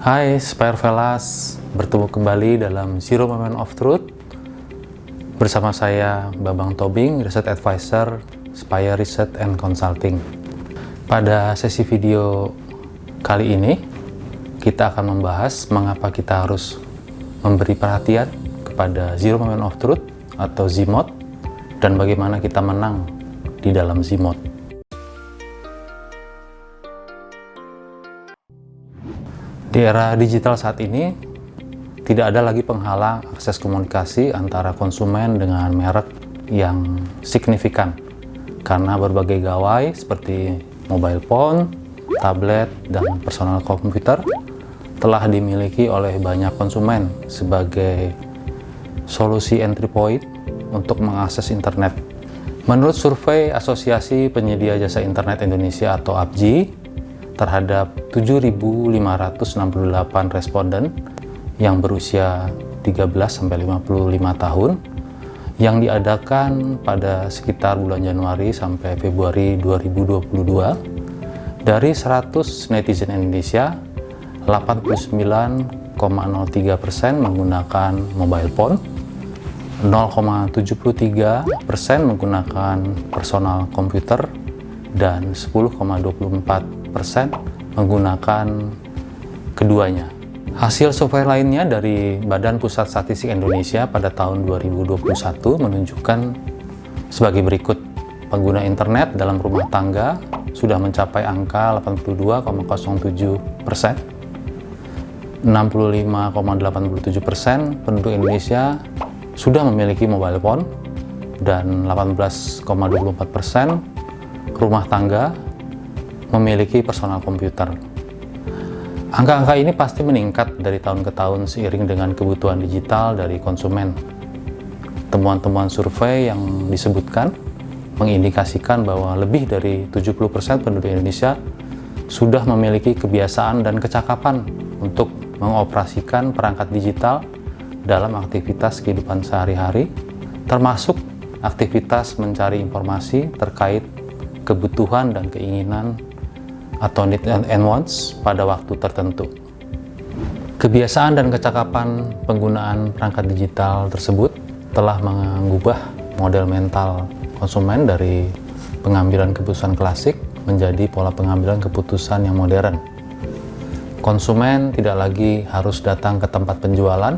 Hai Spire Velas, bertemu kembali dalam Zero Moment of Truth bersama saya Babang Tobing, Research Advisor Spire Research and Consulting. Pada sesi video kali ini kita akan membahas mengapa kita harus memberi perhatian kepada Zero Moment of Truth atau ZMOT dan bagaimana kita menang di dalam ZMOT. Di era digital saat ini, tidak ada lagi penghalang akses komunikasi antara konsumen dengan merek yang signifikan karena berbagai gawai seperti mobile phone, tablet, dan personal komputer telah dimiliki oleh banyak konsumen sebagai solusi entry point untuk mengakses internet. Menurut survei Asosiasi Penyedia Jasa Internet Indonesia atau APJI, terhadap 7.568 responden yang berusia 13-55 tahun yang diadakan pada sekitar bulan Januari sampai Februari 2022, dari 100 netizen Indonesia, 89,03% menggunakan mobile phone, 0,73% menggunakan personal komputer, dan 10,24% menggunakan keduanya. Hasil survei lainnya dari Badan Pusat Statistik Indonesia pada tahun 2021 menunjukkan sebagai berikut. Pengguna internet dalam rumah tangga sudah mencapai angka 82,07%. 65,87% penduduk Indonesia sudah memiliki mobile phone, dan 18,24% rumah tangga memiliki personal komputer. Angka-angka ini pasti meningkat dari tahun ke tahun seiring dengan kebutuhan digital dari konsumen. Temuan-temuan survei yang disebutkan mengindikasikan bahwa lebih dari 70% penduduk Indonesia sudah memiliki kebiasaan dan kecakapan untuk mengoperasikan perangkat digital dalam aktivitas kehidupan sehari-hari, termasuk aktivitas mencari informasi terkait kebutuhan dan keinginan atau need and wants pada waktu tertentu. Kebiasaan dan kecakapan penggunaan perangkat digital tersebut telah mengubah model mental konsumen dari pengambilan keputusan klasik menjadi pola pengambilan keputusan yang modern. Konsumen tidak lagi harus datang ke tempat penjualan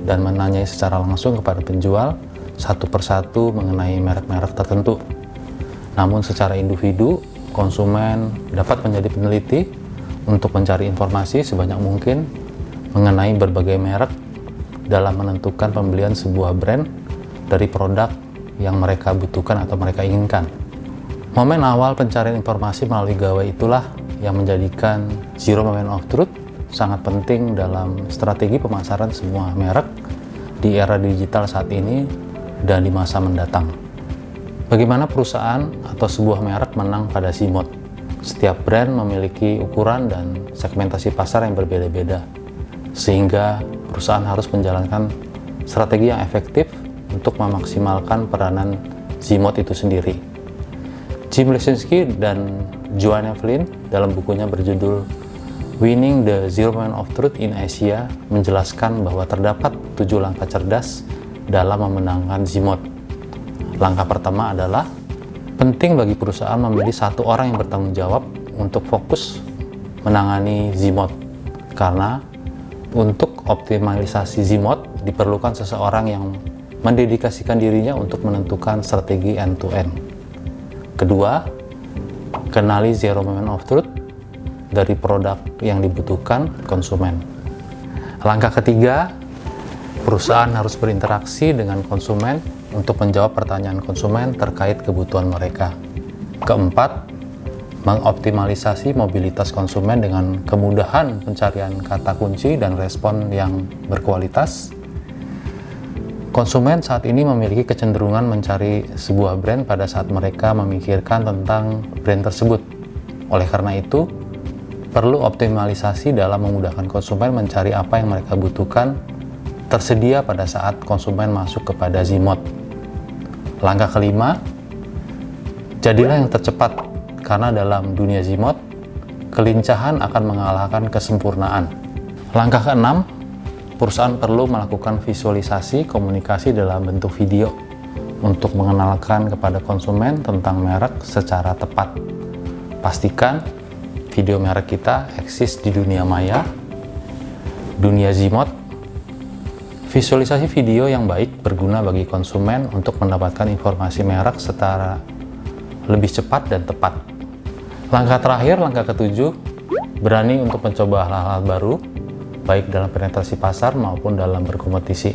dan menanyai secara langsung kepada penjual satu persatu mengenai merek-merek tertentu. Namun secara individu, konsumen dapat menjadi peneliti untuk mencari informasi sebanyak mungkin mengenai berbagai merek dalam menentukan pembelian sebuah brand dari produk yang mereka butuhkan atau mereka inginkan. Momen awal pencarian informasi melalui gawai itulah yang menjadikan Zero Moment of Truth sangat penting dalam strategi pemasaran semua merek di era digital saat ini dan di masa mendatang. Bagaimana perusahaan atau sebuah merek menang pada ZMOT? Setiap brand memiliki ukuran dan segmentasi pasar yang berbeda-beda, sehingga perusahaan harus menjalankan strategi yang efektif untuk memaksimalkan peranan ZMOT itu sendiri. Jim Lesinski dan Joanna Flynn dalam bukunya berjudul Winning the Zero Moment of Truth in Asia menjelaskan bahwa terdapat 7 langkah cerdas dalam memenangkan ZMOT. Langkah pertama adalah penting bagi perusahaan memilih satu orang yang bertanggung jawab untuk fokus menangani ZMOT, karena untuk optimalisasi ZMOT diperlukan seseorang yang mendedikasikan dirinya untuk menentukan strategi end-to-end. Kedua, kenali Zero Moment of Truth dari produk yang dibutuhkan konsumen. Langkah ketiga, perusahaan harus berinteraksi dengan konsumen untuk menjawab pertanyaan konsumen terkait kebutuhan mereka. Keempat, mengoptimalisasi mobilitas konsumen dengan kemudahan pencarian kata kunci dan respon yang berkualitas. Konsumen saat ini memiliki kecenderungan mencari sebuah brand pada saat mereka memikirkan tentang brand tersebut. Oleh karena itu, perlu optimalisasi dalam memudahkan konsumen mencari apa yang mereka butuhkan tersedia pada saat konsumen masuk kepada ZMOT. Langkah kelima, jadilah yang tercepat, karena dalam dunia ZMOT, kelincahan akan mengalahkan kesempurnaan. Langkah keenam, perusahaan perlu melakukan visualisasi komunikasi dalam bentuk video untuk mengenalkan kepada konsumen tentang merek secara tepat. Pastikan video merek kita eksis di dunia maya, dunia Zmod. Visualisasi video yang baik berguna bagi konsumen untuk mendapatkan informasi merek secara lebih cepat dan tepat. Langkah terakhir, langkah ketujuh, berani untuk mencoba hal-hal baru, baik dalam penetrasi pasar maupun dalam berkompetisi.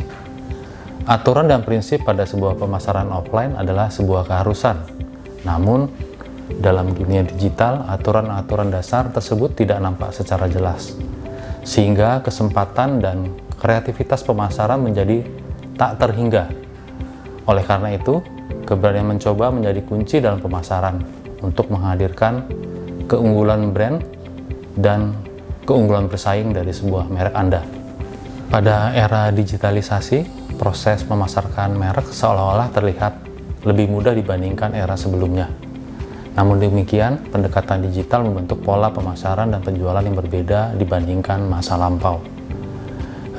Aturan dan prinsip pada sebuah pemasaran offline adalah sebuah keharusan. Namun, dalam dunia digital, aturan-aturan dasar tersebut tidak nampak secara jelas, sehingga kesempatan dan kreativitas pemasaran menjadi tak terhingga. Oleh karena itu, keberanian mencoba menjadi kunci dalam pemasaran untuk menghadirkan keunggulan brand dan keunggulan bersaing dari sebuah merek Anda. Pada era digitalisasi, proses memasarkan merek seolah-olah terlihat lebih mudah dibandingkan era sebelumnya. Namun demikian, pendekatan digital membentuk pola pemasaran dan penjualan yang berbeda dibandingkan masa lampau.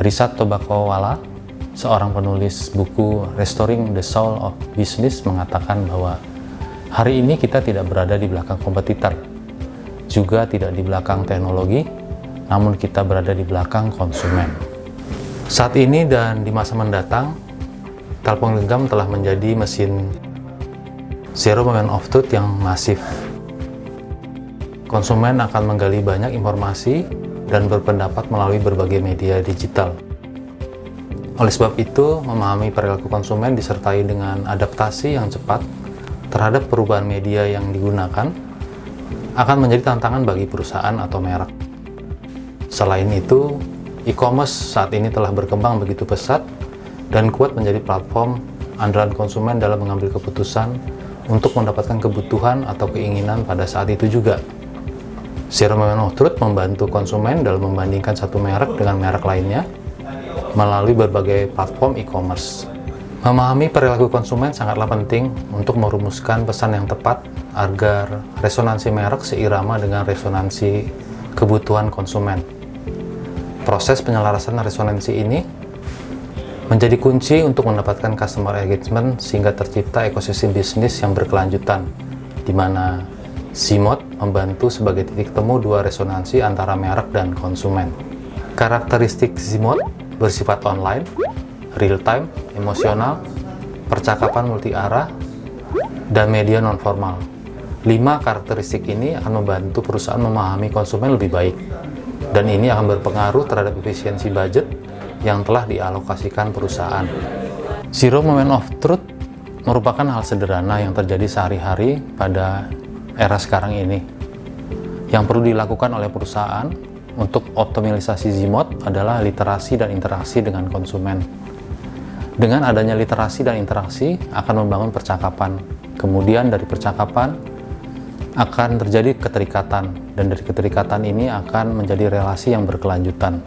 Rishad Tobaccowala, seorang penulis buku Restoring the Soul of Business, mengatakan bahwa hari ini kita tidak berada di belakang kompetitor, juga tidak di belakang teknologi, namun kita berada di belakang konsumen. Saat ini dan di masa mendatang, telepon genggam telah menjadi mesin zero moment of truth yang masif. Konsumen akan menggali banyak informasi dan berpendapat melalui berbagai media digital. Oleh sebab itu, memahami perilaku konsumen disertai dengan adaptasi yang cepat terhadap perubahan media yang digunakan akan menjadi tantangan bagi perusahaan atau merek. Selain itu, e-commerce saat ini telah berkembang begitu pesat dan kuat menjadi platform andalan konsumen dalam mengambil keputusan untuk mendapatkan kebutuhan atau keinginan pada saat itu juga. Zero moment of truth membantu konsumen dalam membandingkan satu merek dengan merek lainnya melalui berbagai platform e-commerce. Memahami perilaku konsumen sangatlah penting untuk merumuskan pesan yang tepat agar resonansi merek seirama dengan resonansi kebutuhan konsumen. Proses penyelarasan resonansi ini menjadi kunci untuk mendapatkan customer engagement sehingga tercipta ekosistem bisnis yang berkelanjutan, di mana Zmod membantu sebagai titik temu dua resonansi antara merek dan konsumen. Karakteristik Zmod bersifat online, real-time, emosional, percakapan multi-arah, dan media non-formal. 5 karakteristik ini akan membantu perusahaan memahami konsumen lebih baik, dan ini akan berpengaruh terhadap efisiensi budget yang telah dialokasikan perusahaan. Zero moment of truth merupakan hal sederhana yang terjadi sehari-hari pada era sekarang ini. Yang perlu dilakukan oleh perusahaan untuk optimalisasi Zmod adalah literasi dan interaksi dengan konsumen. Dengan adanya literasi dan interaksi akan membangun percakapan. Kemudian dari percakapan akan terjadi keterikatan, dan dari keterikatan ini akan menjadi relasi yang berkelanjutan.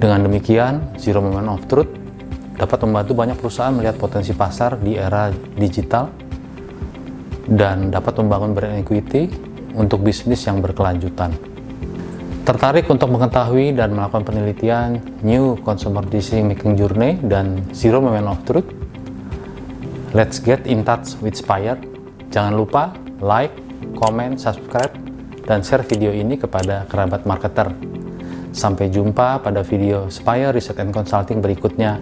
Dengan demikian, Zero Moment of Truth dapat membantu banyak perusahaan melihat potensi pasar di era digital dan dapat membangun brand equity untuk bisnis yang berkelanjutan. Tertarik untuk mengetahui dan melakukan penelitian New Consumer Decision Making Journey dan Zero Moment of Truth? Let's get in touch with Spire. Jangan lupa like, comment, subscribe, dan share video ini kepada kerabat marketer. Sampai jumpa pada video Spire Research and Consulting berikutnya.